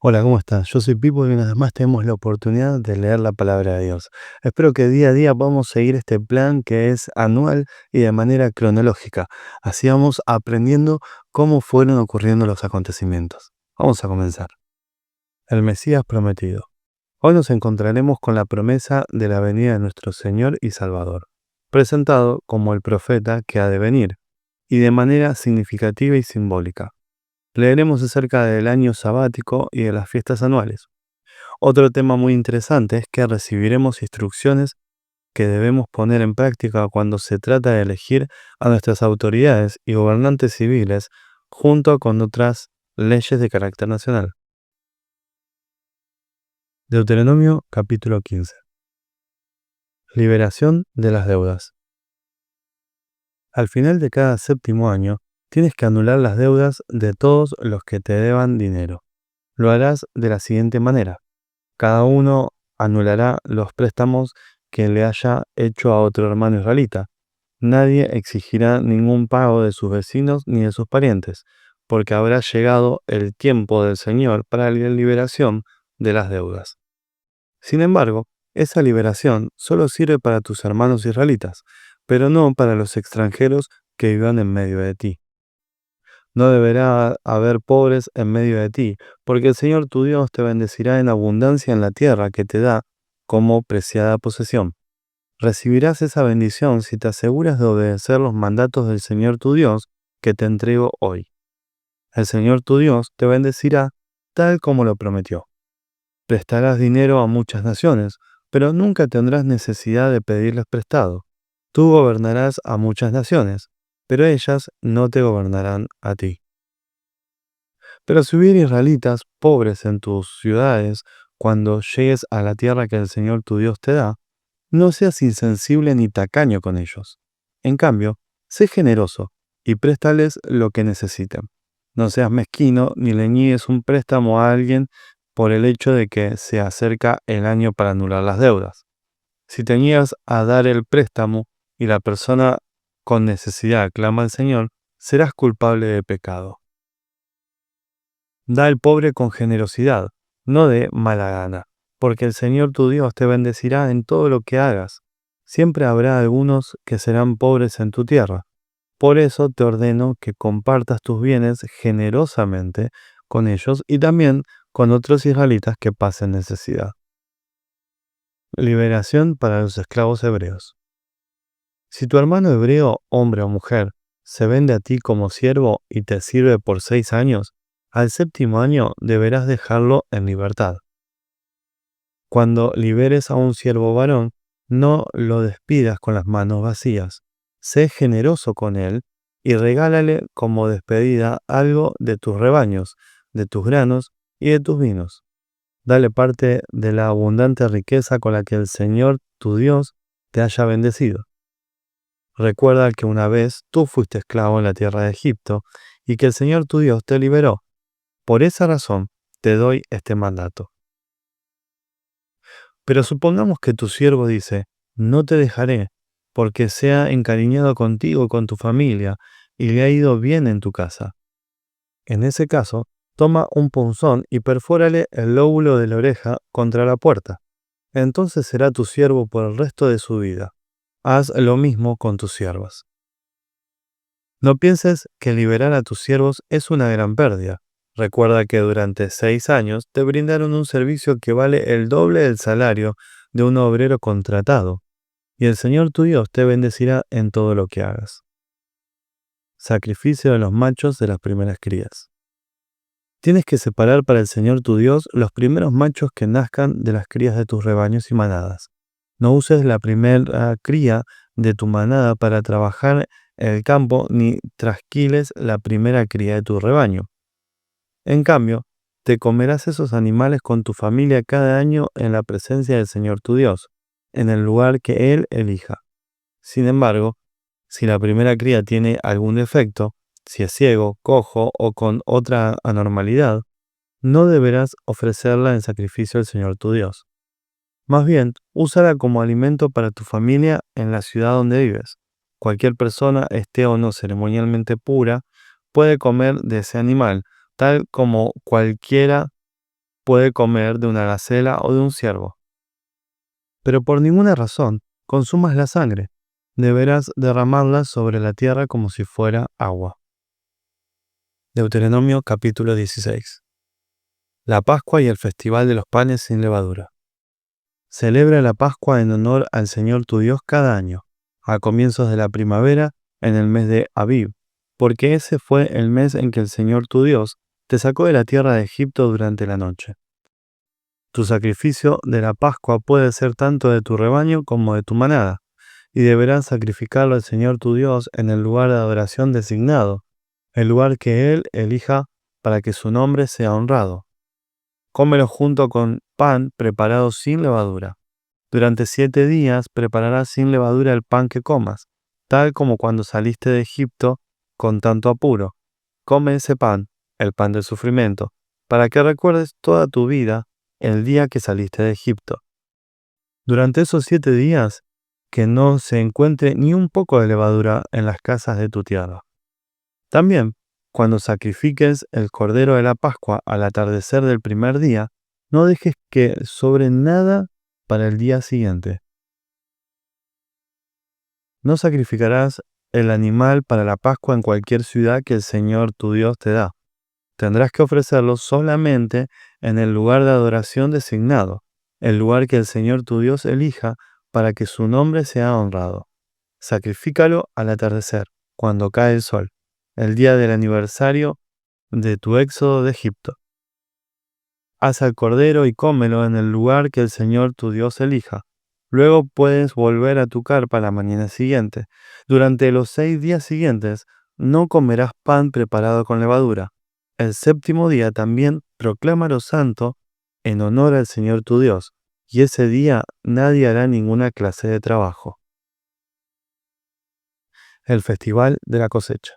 Hola, ¿cómo estás? Yo soy Pipo y una vez más tenemos la oportunidad de leer la palabra de Dios. Espero que día a día podamos seguir este plan que es anual y de manera cronológica. Así vamos aprendiendo cómo fueron ocurriendo los acontecimientos. Vamos a comenzar. El Mesías prometido. Hoy nos encontraremos con la promesa de la venida de nuestro Señor y Salvador, presentado como el profeta que ha de venir, y de manera significativa y simbólica. Leeremos acerca del año sabático y de las fiestas anuales. Otro tema muy interesante es que recibiremos instrucciones que debemos poner en práctica cuando se trata de elegir a nuestras autoridades y gobernantes civiles junto con otras leyes de carácter nacional. Deuteronomio capítulo 15. Liberación de las deudas. Al final de cada séptimo año, tienes que anular las deudas de todos los que te deban dinero. Lo harás de la siguiente manera. Cada uno anulará los préstamos que le haya hecho a otro hermano israelita. Nadie exigirá ningún pago de sus vecinos ni de sus parientes, porque habrá llegado el tiempo del Señor para la liberación de las deudas. Sin embargo, esa liberación solo sirve para tus hermanos israelitas, pero no para los extranjeros que vivan en medio de ti. No deberá haber pobres en medio de ti, porque el Señor tu Dios te bendecirá en abundancia en la tierra que te da como preciada posesión. Recibirás esa bendición si te aseguras de obedecer los mandatos del Señor tu Dios que te entrego hoy. El Señor tu Dios te bendecirá tal como lo prometió. Prestarás dinero a muchas naciones, pero nunca tendrás necesidad de pedirles prestado. Tú gobernarás a muchas naciones, pero ellas no te gobernarán a ti. Pero si hubiera israelitas pobres en tus ciudades, cuando llegues a la tierra que el Señor tu Dios te da, no seas insensible ni tacaño con ellos. En cambio, sé generoso y préstales lo que necesiten. No seas mezquino ni le niegues un préstamo a alguien por el hecho de que se acerca el año para anular las deudas. Si te niegas a dar el préstamo y la persona con necesidad clama al Señor, serás culpable de pecado. Da al pobre con generosidad, no de mala gana, porque el Señor tu Dios te bendecirá en todo lo que hagas. Siempre habrá algunos que serán pobres en tu tierra. Por eso te ordeno que compartas tus bienes generosamente con ellos y también con otros israelitas que pasen necesidad. Liberación para los esclavos hebreos. Si tu hermano hebreo, hombre o mujer, se vende a ti como siervo y te sirve por 6 años, al séptimo año deberás dejarlo en libertad. Cuando liberes a un siervo varón, no lo despidas con las manos vacías. Sé generoso con él y regálale como despedida algo de tus rebaños, de tus granos y de tus vinos. Dale parte de la abundante riqueza con la que el Señor, tu Dios, te haya bendecido. Recuerda que una vez tú fuiste esclavo en la tierra de Egipto y que el Señor tu Dios te liberó. Por esa razón te doy este mandato. Pero supongamos que tu siervo dice, no te dejaré, porque se ha encariñado contigo y con tu familia, y le ha ido bien en tu casa. En ese caso, toma un punzón y perfórale el lóbulo de la oreja contra la puerta. Entonces será tu siervo por el resto de su vida. Haz lo mismo con tus siervas. No pienses que liberar a tus siervos es una gran pérdida. Recuerda que durante 6 años te brindaron un servicio que vale el doble del salario de un obrero contratado, y el Señor tu Dios te bendecirá en todo lo que hagas. Sacrificio de los machos de las primeras crías. Tienes que separar para el Señor tu Dios los primeros machos que nazcan de las crías de tus rebaños y manadas. No uses la primera cría de tu manada para trabajar en el campo, ni trasquiles la primera cría de tu rebaño. En cambio, te comerás esos animales con tu familia cada año en la presencia del Señor tu Dios, en el lugar que Él elija. Sin embargo, si la primera cría tiene algún defecto, si es ciego, cojo o con otra anormalidad, no deberás ofrecerla en sacrificio al Señor tu Dios. Más bien, úsala como alimento para tu familia en la ciudad donde vives. Cualquier persona, esté o no ceremonialmente pura, puede comer de ese animal, tal como cualquiera puede comer de una gacela o de un ciervo. Pero por ninguna razón consumas la sangre. Deberás derramarla sobre la tierra como si fuera agua. Deuteronomio capítulo 16. La Pascua y el Festival de los Panes sin Levadura. Celebra la Pascua en honor al Señor tu Dios cada año, a comienzos de la primavera, en el mes de Abib, porque ese fue el mes en que el Señor tu Dios te sacó de la tierra de Egipto durante la noche. Tu sacrificio de la Pascua puede ser tanto de tu rebaño como de tu manada, y deberás sacrificarlo al Señor tu Dios en el lugar de adoración designado, el lugar que Él elija para que su nombre sea honrado. Cómelo junto con pan preparado sin levadura. Durante 7 días prepararás sin levadura el pan que comas, tal como cuando saliste de Egipto con tanto apuro. Come ese pan, el pan del sufrimiento, para que recuerdes toda tu vida el día que saliste de Egipto. Durante esos 7 días, que no se encuentre ni un poco de levadura en las casas de tu tierra. También, cuando sacrifiques el cordero de la Pascua al atardecer del primer día, no dejes que sobre nada para el día siguiente. No sacrificarás el animal para la Pascua en cualquier ciudad que el Señor tu Dios te da. Tendrás que ofrecerlo solamente en el lugar de adoración designado, el lugar que el Señor tu Dios elija para que su nombre sea honrado. Sacrifícalo al atardecer, cuando cae el sol, el día del aniversario de tu éxodo de Egipto. Haz al cordero y cómelo en el lugar que el Señor tu Dios elija. Luego puedes volver a tu carpa la mañana siguiente. Durante los 6 días siguientes no comerás pan preparado con levadura. El séptimo día también proclámalo santo en honor al Señor tu Dios, y ese día nadie hará ninguna clase de trabajo. El Festival de la Cosecha.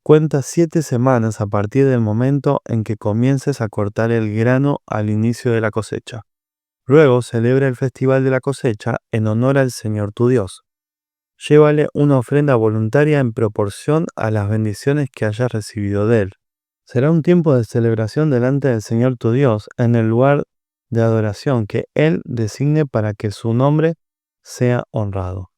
Cuenta 7 semanas a partir del momento en que comiences a cortar el grano al inicio de la cosecha. Luego celebra el Festival de la Cosecha en honor al Señor tu Dios. Llévale una ofrenda voluntaria en proporción a las bendiciones que hayas recibido de Él. Será un tiempo de celebración delante del Señor tu Dios en el lugar de adoración que Él designe para que su nombre sea honrado.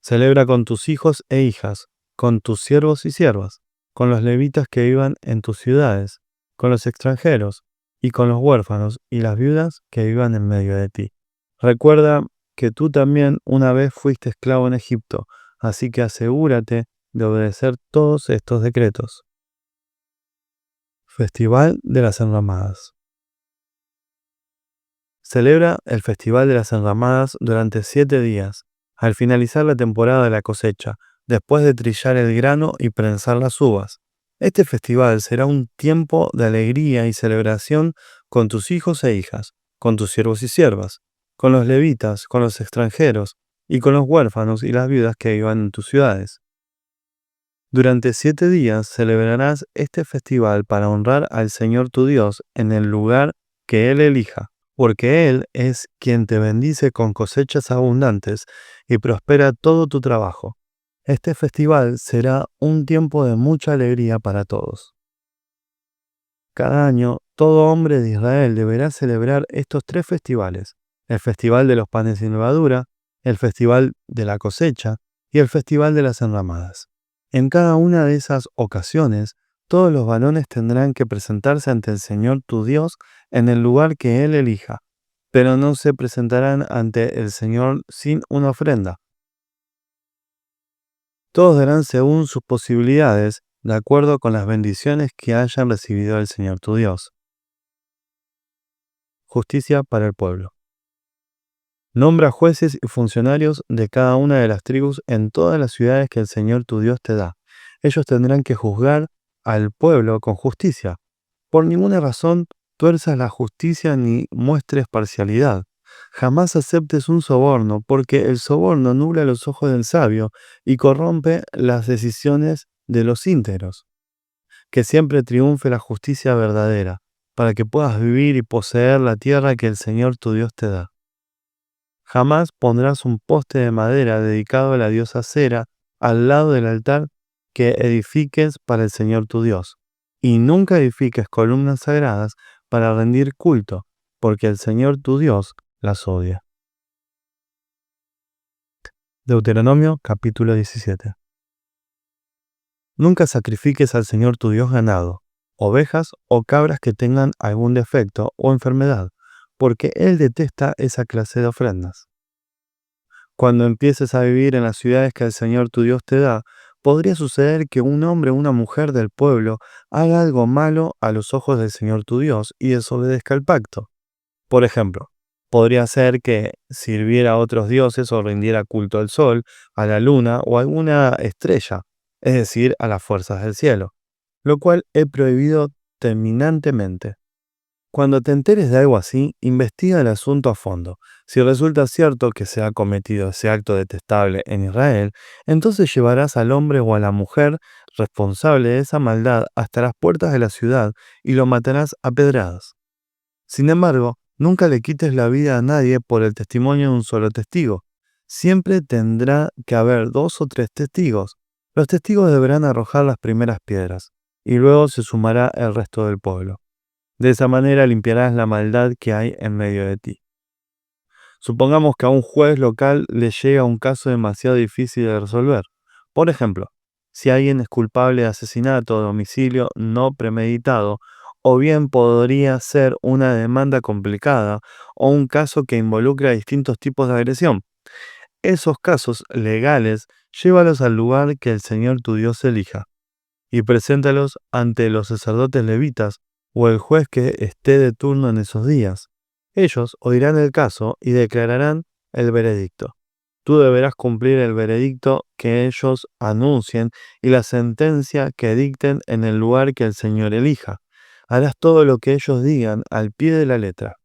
Celebra con tus hijos e hijas, con tus siervos y siervas, con los levitas que vivan en tus ciudades, con los extranjeros, y con los huérfanos y las viudas que vivan en medio de ti. Recuerda que tú también una vez fuiste esclavo en Egipto, así que asegúrate de obedecer todos estos decretos. Festival de las Enramadas. Celebra el Festival de las Enramadas durante 7 días, al finalizar la temporada de la cosecha, después de trillar el grano y prensar las uvas. Este festival será un tiempo de alegría y celebración con tus hijos e hijas, con tus siervos y siervas, con los levitas, con los extranjeros, y con los huérfanos y las viudas que vivan en tus ciudades. Durante 7 días celebrarás este festival para honrar al Señor tu Dios en el lugar que Él elija, porque Él es quien te bendice con cosechas abundantes y prospera todo tu trabajo. Este festival será un tiempo de mucha alegría para todos. Cada año, todo hombre de Israel deberá celebrar estos 3 festivales: el Festival de los Panes sin Levadura, el Festival de la Cosecha y el Festival de las Enramadas. En cada una de esas ocasiones, todos los varones tendrán que presentarse ante el Señor tu Dios en el lugar que Él elija, pero no se presentarán ante el Señor sin una ofrenda. Todos darán según sus posibilidades, de acuerdo con las bendiciones que hayan recibido del Señor tu Dios. Justicia para el pueblo. Nombra jueces y funcionarios de cada una de las tribus en todas las ciudades que el Señor tu Dios te da. Ellos tendrán que juzgar al pueblo con justicia. Por ninguna razón tuerzas la justicia ni muestres parcialidad. Jamás aceptes un soborno, porque el soborno nubla los ojos del sabio y corrompe las decisiones de los íntegros. Que siempre triunfe la justicia verdadera, para que puedas vivir y poseer la tierra que el Señor tu Dios te da. Jamás pondrás un poste de madera dedicado a la diosa Cera al lado del altar que edifiques para el Señor tu Dios. Y nunca edifiques columnas sagradas para rendir culto, porque el Señor tu Dios las odia. Deuteronomio capítulo 17. Nunca sacrifiques al Señor tu Dios ganado, ovejas o cabras que tengan algún defecto o enfermedad, porque Él detesta esa clase de ofrendas. Cuando empieces a vivir en las ciudades que el Señor tu Dios te da, podría suceder que un hombre o una mujer del pueblo haga algo malo a los ojos del Señor tu Dios y desobedezca el pacto. Por ejemplo, podría ser que sirviera a otros dioses o rindiera culto al sol, a la luna o a alguna estrella, es decir, a las fuerzas del cielo, lo cual he prohibido terminantemente. Cuando te enteres de algo así, investiga el asunto a fondo. Si resulta cierto que se ha cometido ese acto detestable en Israel, entonces llevarás al hombre o a la mujer responsable de esa maldad hasta las puertas de la ciudad y lo matarás a pedradas. Sin embargo, nunca le quites la vida a nadie por el testimonio de un solo testigo. Siempre tendrá que haber 2 o 3 testigos. Los testigos deberán arrojar las primeras piedras, y luego se sumará el resto del pueblo. De esa manera limpiarás la maldad que hay en medio de ti. Supongamos que a un juez local le llega un caso demasiado difícil de resolver. Por ejemplo, si alguien es culpable de asesinato o de homicidio no premeditado, o bien podría ser una demanda complicada o un caso que involucra distintos tipos de agresión. Esos casos legales, llévalos al lugar que el Señor tu Dios elija y preséntalos ante los sacerdotes levitas o el juez que esté de turno en esos días. Ellos oirán el caso y declararán el veredicto. Tú deberás cumplir el veredicto que ellos anuncien y la sentencia que dicten en el lugar que el Señor elija. Harás todo lo que ellos digan al pie de la letra.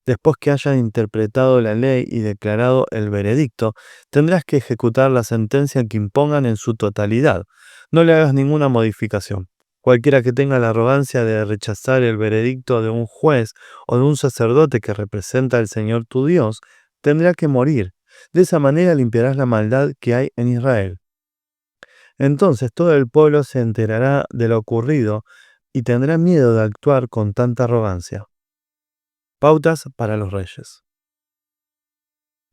Después que hayan interpretado la ley y declarado el veredicto, tendrás que ejecutar la sentencia que impongan en su totalidad. No le hagas ninguna modificación. Cualquiera que tenga la arrogancia de rechazar el veredicto de un juez o de un sacerdote que representa al Señor tu Dios, tendrá que morir. De esa manera limpiarás la maldad que hay en Israel. Entonces todo el pueblo se enterará de lo ocurrido y tendrá miedo de actuar con tanta arrogancia. Pautas para los reyes.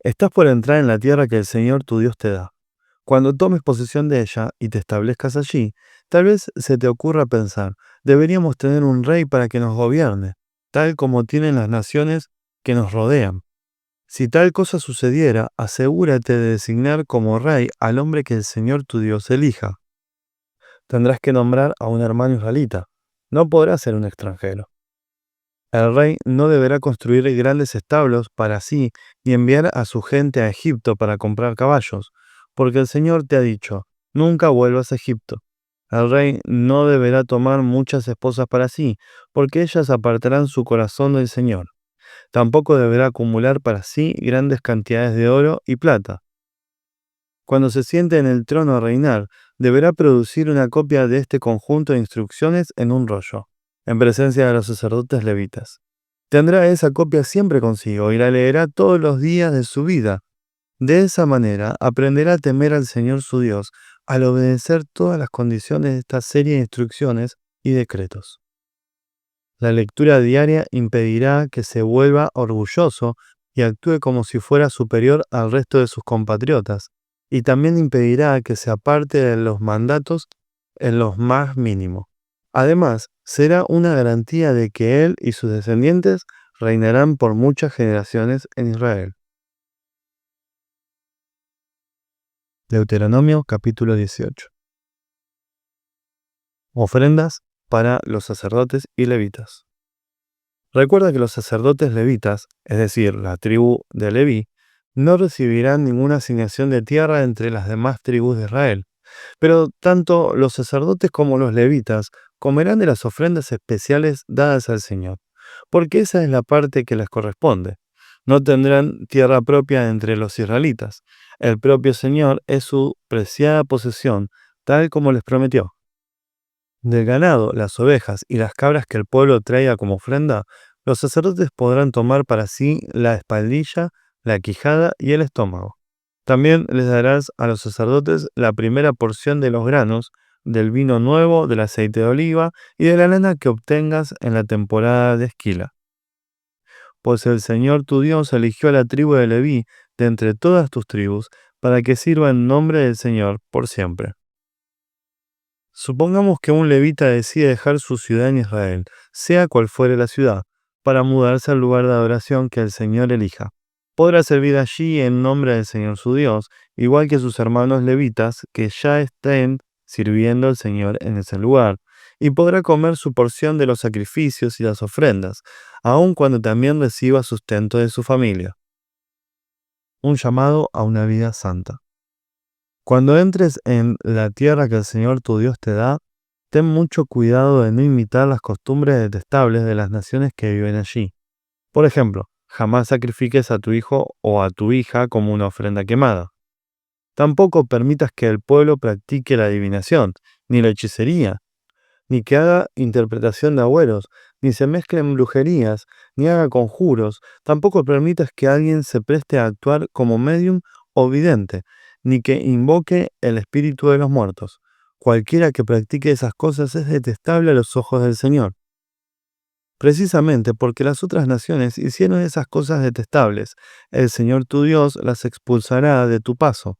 Estás por entrar en la tierra que el Señor tu Dios te da. Cuando tomes posesión de ella y te establezcas allí, tal vez se te ocurra pensar, deberíamos tener un rey para que nos gobierne, tal como tienen las naciones que nos rodean. Si tal cosa sucediera, asegúrate de designar como rey al hombre que el Señor tu Dios elija. Tendrás que nombrar a un hermano israelita. No podrá ser un extranjero. El rey no deberá construir grandes establos para sí ni enviar a su gente a Egipto para comprar caballos, porque el Señor te ha dicho, nunca vuelvas a Egipto. El rey no deberá tomar muchas esposas para sí, porque ellas apartarán su corazón del Señor. Tampoco deberá acumular para sí grandes cantidades de oro y plata. Cuando se siente en el trono a reinar, deberá producir una copia de este conjunto de instrucciones en un rollo, en presencia de los sacerdotes levitas. Tendrá esa copia siempre consigo y la leerá todos los días de su vida. De esa manera aprenderá a temer al Señor su Dios al obedecer todas las condiciones de esta serie de instrucciones y decretos. La lectura diaria impedirá que se vuelva orgulloso y actúe como si fuera superior al resto de sus compatriotas, y también impedirá que se aparte de los mandatos en los más mínimos. Además, será una garantía de que él y sus descendientes reinarán por muchas generaciones en Israel. Deuteronomio capítulo 18. Ofrendas para los sacerdotes y levitas. Recuerda que los sacerdotes levitas, es decir, la tribu de Leví, no recibirán ninguna asignación de tierra entre las demás tribus de Israel. Pero tanto los sacerdotes como los levitas comerán de las ofrendas especiales dadas al Señor, porque esa es la parte que les corresponde. No tendrán tierra propia entre los israelitas. El propio Señor es su preciada posesión, tal como les prometió. Del ganado, las ovejas y las cabras que el pueblo traiga como ofrenda, los sacerdotes podrán tomar para sí la espaldilla, la quijada y el estómago. También les darás a los sacerdotes la primera porción de los granos del vino nuevo, del aceite de oliva y de la lana que obtengas en la temporada de esquila. Pues el Señor tu Dios eligió a la tribu de Leví de entre todas tus tribus, para que sirva en nombre del Señor por siempre. Supongamos que un levita decide dejar su ciudad en Israel, sea cual fuere la ciudad, para mudarse al lugar de adoración que el Señor elija. Podrá servir allí en nombre del Señor su Dios, igual que sus hermanos levitas que ya estén sirviendo al Señor en ese lugar, y podrá comer su porción de los sacrificios y las ofrendas, aun cuando también reciba sustento de su familia. Un llamado a una vida santa. Cuando entres en la tierra que el Señor tu Dios te da, ten mucho cuidado de no imitar las costumbres detestables de las naciones que viven allí. Por ejemplo, jamás sacrifiques a tu hijo o a tu hija como una ofrenda quemada. Tampoco permitas que el pueblo practique la adivinación, ni la hechicería, ni que haga interpretación de agüeros, ni se mezclen brujerías, ni haga conjuros. Tampoco permitas que alguien se preste a actuar como médium o vidente, ni que invoque el espíritu de los muertos. Cualquiera que practique esas cosas es detestable a los ojos del Señor. Precisamente porque las otras naciones hicieron esas cosas detestables, el Señor tu Dios las expulsará de tu paso.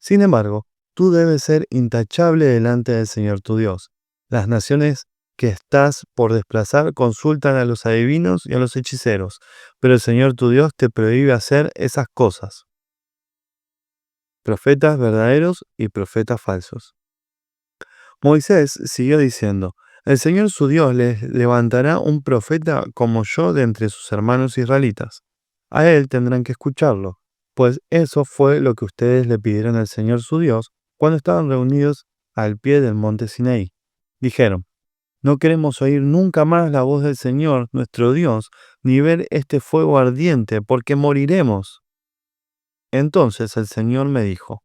Sin embargo, tú debes ser intachable delante del Señor tu Dios. Las naciones que estás por desplazar consultan a los adivinos y a los hechiceros, pero el Señor tu Dios te prohíbe hacer esas cosas. Profetas verdaderos y profetas falsos. Moisés siguió diciendo: el Señor su Dios les levantará un profeta como yo de entre sus hermanos israelitas. A él tendrán que escucharlo, pues eso fue lo que ustedes le pidieron al Señor su Dios cuando estaban reunidos al pie del monte Sinaí. Dijeron: no queremos oír nunca más la voz del Señor nuestro Dios, ni ver este fuego ardiente, porque moriremos. Entonces el Señor me dijo: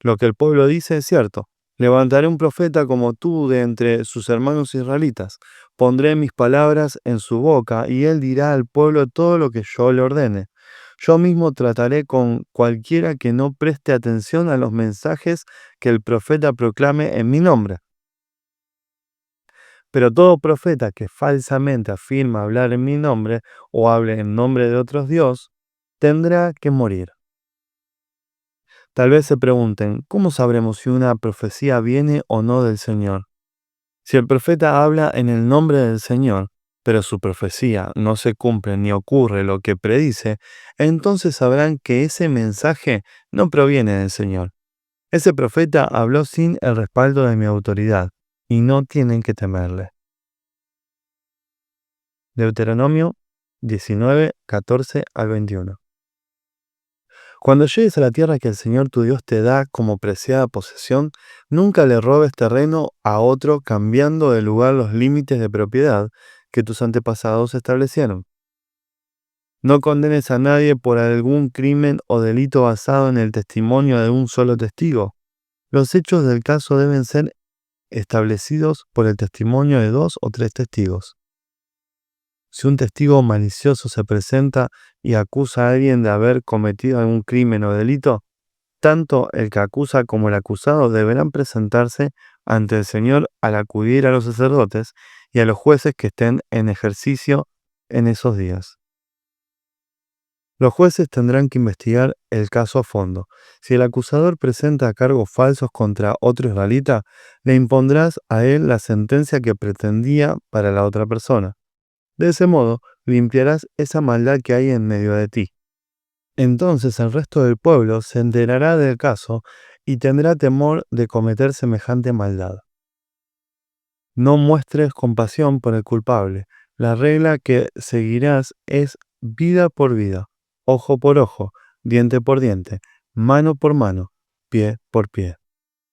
lo que el pueblo dice es cierto. Levantaré un profeta como tú de entre sus hermanos israelitas. Pondré mis palabras en su boca y él dirá al pueblo todo lo que yo le ordene. Yo mismo trataré con cualquiera que no preste atención a los mensajes que el profeta proclame en mi nombre. Pero todo profeta que falsamente afirma hablar en mi nombre o hable en nombre de otros dios, tendrá que morir. Tal vez se pregunten: ¿cómo sabremos si una profecía viene o no del Señor? Si el profeta habla en el nombre del Señor, pero su profecía no se cumple ni ocurre lo que predice, entonces sabrán que ese mensaje no proviene del Señor. Ese profeta habló sin el respaldo de mi autoridad, y no tienen que temerle. Deuteronomio 19, 14 al 21. Cuando llegues a la tierra que el Señor tu Dios te da como preciada posesión, nunca le robes terreno a otro cambiando de lugar los límites de propiedad que tus antepasados establecieron. No condenes a nadie por algún crimen o delito basado en el testimonio de un solo testigo. Los hechos del caso deben ser establecidos por el testimonio de 2 o 3 testigos. Si un testigo malicioso se presenta y acusa a alguien de haber cometido algún crimen o delito, tanto el que acusa como el acusado deberán presentarse ante el Señor al acudir a los sacerdotes y a los jueces que estén en ejercicio en esos días. Los jueces tendrán que investigar el caso a fondo. Si el acusador presenta cargos falsos contra otro israelita, le impondrás a él la sentencia que pretendía para la otra persona. De ese modo, limpiarás esa maldad que hay en medio de ti. Entonces el resto del pueblo se enterará del caso y tendrá temor de cometer semejante maldad. No muestres compasión por el culpable. La regla que seguirás es vida por vida, ojo por ojo, diente por diente, mano por mano, pie por pie.